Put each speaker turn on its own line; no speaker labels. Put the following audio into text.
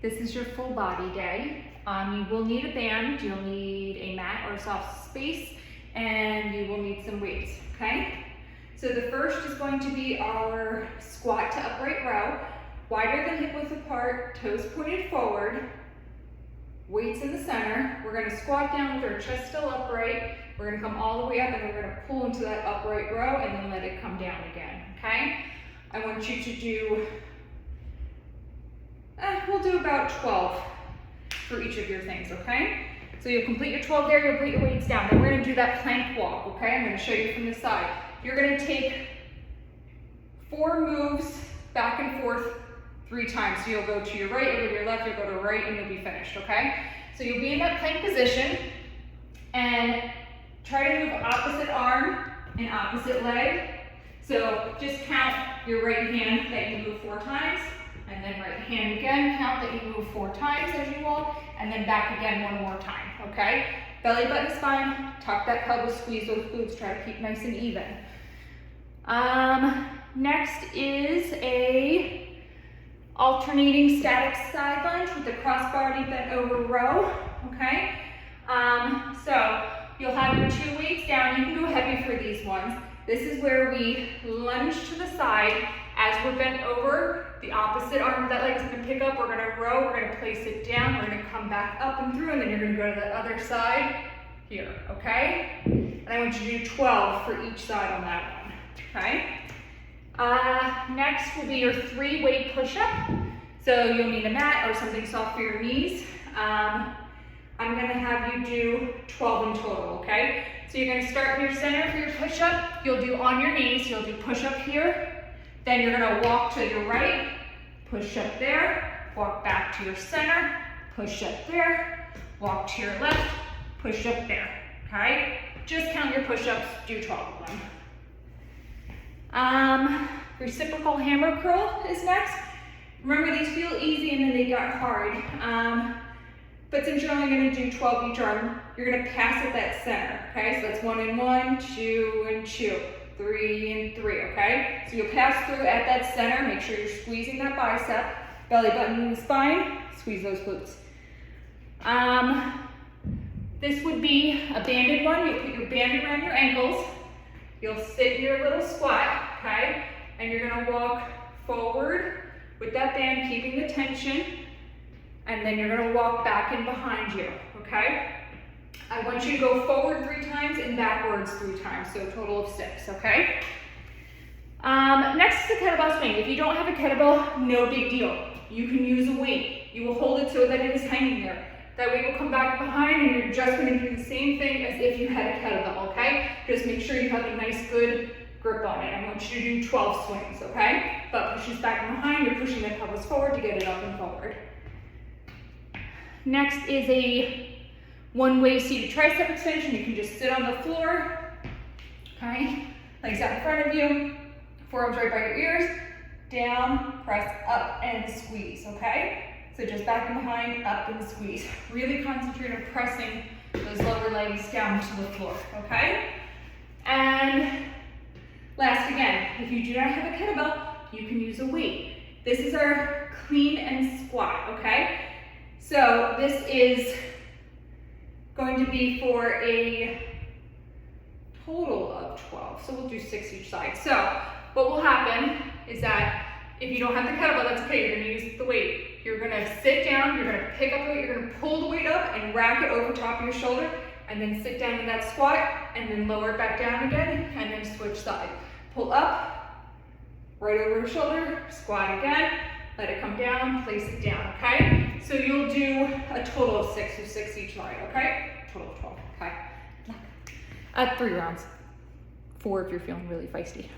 This is your full body day. You will need a band, you'll need a mat or a soft space, and you will need some weights, okay? So the first is going to be our squat to upright row. Wider than hip width apart, toes pointed forward, weights in the center. We're gonna squat down with our chest still upright. We're gonna come all the way up and we're gonna pull into that upright row and then let it come down again, okay? I want you to do, we'll do about 12 for each of your things, okay? So you'll complete your 12 there, you'll put your weights down. Then we're gonna do that plank walk, okay? I'm gonna show you from the side. You're gonna take 4 moves back and forth 3 times. So you'll go to your right, you'll go to your left, you'll go to right, and you'll be finished, okay? So you'll be in that plank position and try to move opposite arm and opposite leg. So just count your right hand that you move 4 times, and then right hand again, count that you move 4 times as you walk, and then back again 1 more time, okay? Belly button spine, tuck that pelvis, squeeze those glutes, try to keep nice and even. Next is a alternating static side lunge with the crossbody bent over row, okay? So you'll have your 2 weights down. You can go heavy for these ones. This is where we lunge to the side as we're bent over. The opposite arm that leg is going to pick up. We're going to row. We're going to place it down. We're going to come back up and through, and then you're going to go to the other side here, okay? And I want you to do 12 for each side on that one, okay? Next will be your 3 weight push-up. So you'll need a mat or something soft for your knees. I'm going to have you do 12 in total, okay? So you're going to start in your center for your push-up. You'll do on your knees. You'll do push-up here. Then you're going to walk to your right, push up there, walk back to your center, push up there, walk to your left, push up there, okay? Just count your push-ups, do 12 of them. Reciprocal hammer curl is next. Remember, these feel easy and then they got hard. But since you're only going to do 12 each arm, you're going to pass at that center, okay? So that's 1 and 1, 2 and 2, 3 and 3, okay? So you'll pass through at that center. Make sure you're squeezing that bicep, belly button in the spine, squeeze those glutes. This would be a banded one. You'll put your band around your ankles. You'll sit in your little squat, okay? And you're going to walk forward with that band, keeping the tension. And then you're going to walk back and behind you, okay? I want you to go forward 3 times and backwards 3 times, so a total of 6, okay? Next is the kettlebell swing. If you don't have a kettlebell, no big deal. You can use a weight. You will hold it so that it is hanging there. That weight will come back behind and you're just going to do the same thing as if you had a kettlebell, okay? Just make sure you have a nice, good grip on it. I want you to do 12 swings, okay? Butt pushes back and behind. You're pushing the pelvis forward to get it up and forward. Next is a one-way seated tricep extension. You can just sit on the floor, okay? Legs out in front of you, forearms right by your ears, down, press up and squeeze, okay? So just back and behind, up and squeeze. Really concentrate on pressing those lower legs down to the floor, okay? And last again, if you do not have a kettlebell, you can use a weight. This is our clean and squat, okay? So this is going to be for a total of 12. So we'll do 6 each side. So what will happen is that if you don't have the kettlebell, that's okay. You're going to use the weight. You're going to sit down. You're going to pick up the weight. You're going to pull the weight up and rack it over top of your shoulder, and then sit down in that squat, and then lower it back down again, and then switch side. Pull up, right over your shoulder, squat again. Let it come down, place it down, okay? So you'll do a total of 6, so 6 each side, okay? Total of 12, okay? 3 rounds. 4 if you're feeling really feisty.